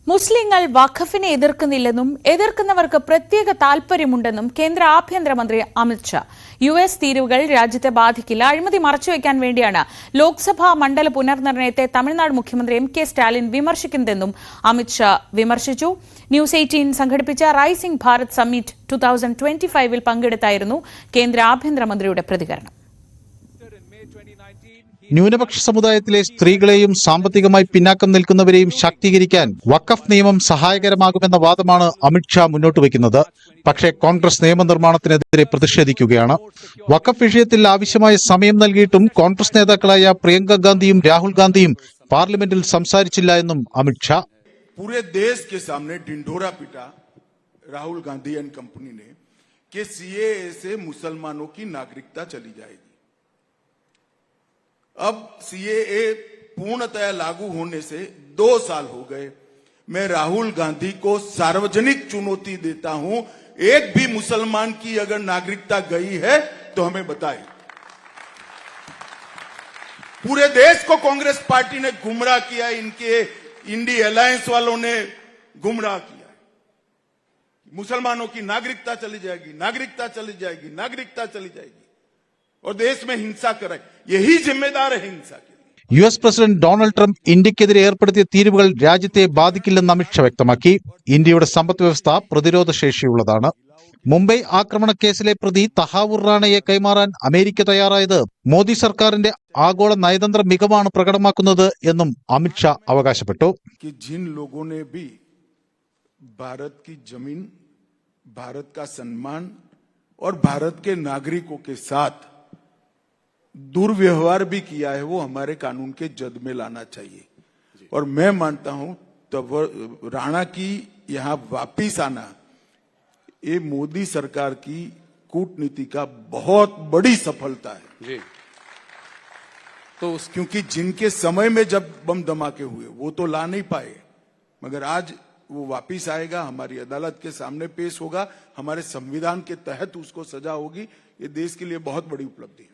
മുസ്ലിങ്ങൾ വഖഫിനെ എതിർക്കുന്നില്ലെന്നും എതിർക്കുന്നവർക്ക് പ്രത്യേക താൽപര്യമുണ്ടെന്നും കേന്ദ്ര ആഭ്യന്തരമന്ത്രി അമിത് ഷാ. യുഎസ് തീരുവകൾ രാജ്യത്തെ ബാധിക്കില്ല, അഴിമതി മറച്ചുവെക്കാൻ വേണ്ടിയാണ് ലോക്സഭാ മണ്ഡല പുനർനിർണയത്തെ തമിഴ്നാട് മുഖ്യമന്ത്രി എം കെ സ്റ്റാലിൻ വിമർശിക്കുന്നതെന്നും അമിത് ഷാ വിമർശിച്ചു. ന്യൂസ് 18 സംഘടിപ്പിച്ച റൈസിംഗ് ഭാരത് സമ്മിറ്റ് 2025 പങ്കെടുത്തായിരുന്നു കേന്ദ്ര ആഭ്യന്തരമന്ത്രിയുടെ പ്രതികരണം. ന്യൂനപക്ഷ സമുദായത്തിലെ സ്ത്രീകളെയും സാമ്പത്തികമായി പിന്നാക്കം നിൽക്കുന്നവരെയും ശാക്തീകരിക്കാൻ വഖഫ് നിയമം സഹായകരമാകുമെന്ന വാദമാണ് അമിത് ഷാ മുന്നോട്ട് വയ്ക്കുന്നത്. പക്ഷേ കോൺഗ്രസ് നിയമനിർമ്മാണത്തിനെതിരെ പ്രതിഷേധിക്കുകയാണ്. വഖഫ് വിഷയത്തിൽ ആവശ്യമായ സമയം നൽകിയിട്ടും കോൺഗ്രസ് നേതാക്കളായ പ്രിയങ്ക ഗാന്ധിയും രാഹുൽ ഗാന്ധിയും പാർലമെന്റിൽ സംസാരിച്ചില്ല എന്നും അമിത് ഷാ. पूरे देश के सामने ढिंढोरा पीटा राहुल गांधी एंड कंपनी ने कि सीएए से मुसलमानों की नागरिकता चली जाएगी। अब सीएए पूर्णतया लागू होने से 2 साल हो गए। मैं राहुल गांधी को सार्वजनिक चुनौती देता हूं, एक भी मुसलमान की अगर नागरिकता गई है तो हमें बताए। पूरे देश को कांग्रेस पार्टी ने गुमराह किया, इनके इंडी अलायंस वालों ने गुमराह किया। मुसलमानों की नागरिकता चली जाएगी, नागरिकता चली जाएगी, नागरिकता चली जाएगी और देश में हिंसा कराए, यही जिम्मेदार है हिंसा के लिए। യുഎസ് പ്രസിഡന്റ് ഡൊണാൾഡ് ട്രംപ് ഇന്ത്യക്കെതിരെ ഏർപ്പെടുത്തിയ തീരുവകൾ രാജ്യത്തെ ബാധിക്കില്ലെന്ന് അമിത് ഷാ വ്യക്തമാക്കി. ഇന്ത്യയുടെ സമ്പദ് വ്യവസ്ഥ പ്രതിരോധ ശേഷിയുള്ളതാണ്. മുംബൈ ആക്രമണ കേസിലെ പ്രതി തഹാവുർ റാണയെ കൈമാറാൻ അമേരിക്ക തയ്യാറായത് മോദി സർക്കാരിന്റെ ആഗോള നയതന്ത്ര മികവാണ് പ്രകടമാക്കുന്നത് എന്നും അമിത് ഷാ അവകാശപ്പെട്ടു. जिन लोगों ने भी भारत की जमीन, भारत का सम्मान और भारत के नागरिकों के साथ दुर्व्यवहार भी किया है, वो हमारे कानून के जद में लाना चाहिए। और मैं मानता हूं तब राणा की यहां वापिस आना ये मोदी सरकार की कूटनीति का बहुत बड़ी सफलता है जी। तो क्योंकि जिनके समय में जब बम धमाके हुए वो तो ला नहीं पाए, मगर आज वो वापिस आएगा, हमारी अदालत के सामने पेश होगा, हमारे संविधान के तहत उसको सजा होगी। ये देश के लिए बहुत बड़ी उपलब्धि है.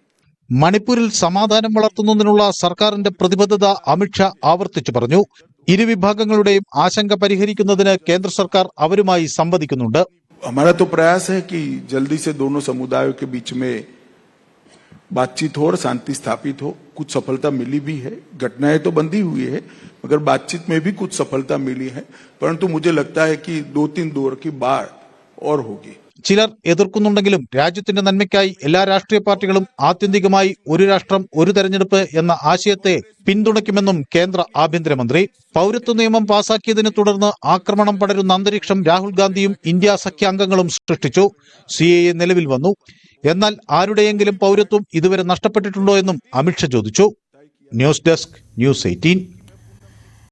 മണിപ്പൂരിൽ സമാധാനം വളർത്തുന്നതിനുള്ള സർക്കാരിന്റെ പ്രതിബദ്ധത അമിത് ഷാ ആവർത്തിച്ചു പറഞ്ഞു. ഇരുവിഭാഗങ്ങളുടെയും ആശങ്ക പരിഹരിക്കുന്നതിന് കേന്ദ്ര സർക്കാർ അവരുമായി സംവദിക്കുന്നുണ്ട്. हमारा तो प्रयास है कि जल्दी से दोनों समुदायों के बीच में बातचीत हो और शांति स्थापित हो. कुछ सफलता मिली भी है, घटनाएं तो बंदी हुई है, मगर बातचीत में भी कुछ सफलता मिली है. परंतु मुझे लगता है कि 2-3 दौर की बाढ़ और होगी. ചിലർ എതിർക്കുന്നുണ്ടെങ്കിലും രാജ്യത്തിന്റെ നന്മയ്ക്കായി എല്ലാ രാഷ്ട്രീയ പാർട്ടികളും ആത്യന്തികമായി ഒരു രാഷ്ട്രം ഒരു തെരഞ്ഞെടുപ്പ് എന്ന ആശയത്തെ പിന്തുണയ്ക്കുമെന്നും കേന്ദ്ര ആഭ്യന്തരമന്ത്രി. പൗരത്വ നിയമം പാസാക്കിയതിനെ തുടർന്ന് ആക്രമണം പടരുന്ന അന്തരീക്ഷം രാഹുൽ ഗാന്ധിയും ഇന്ത്യ സഖ്യാംഗങ്ങളും സൃഷ്ടിച്ചു. സിഎഎ നിലവിൽ വന്നു. എന്നാൽ ആരുടെയെങ്കിലും പൗരത്വം ഇതുവരെ നഷ്ടപ്പെട്ടിട്ടുണ്ടോ എന്നും അമിത് ഷാ ചോദിച്ചു. News desk, news 18.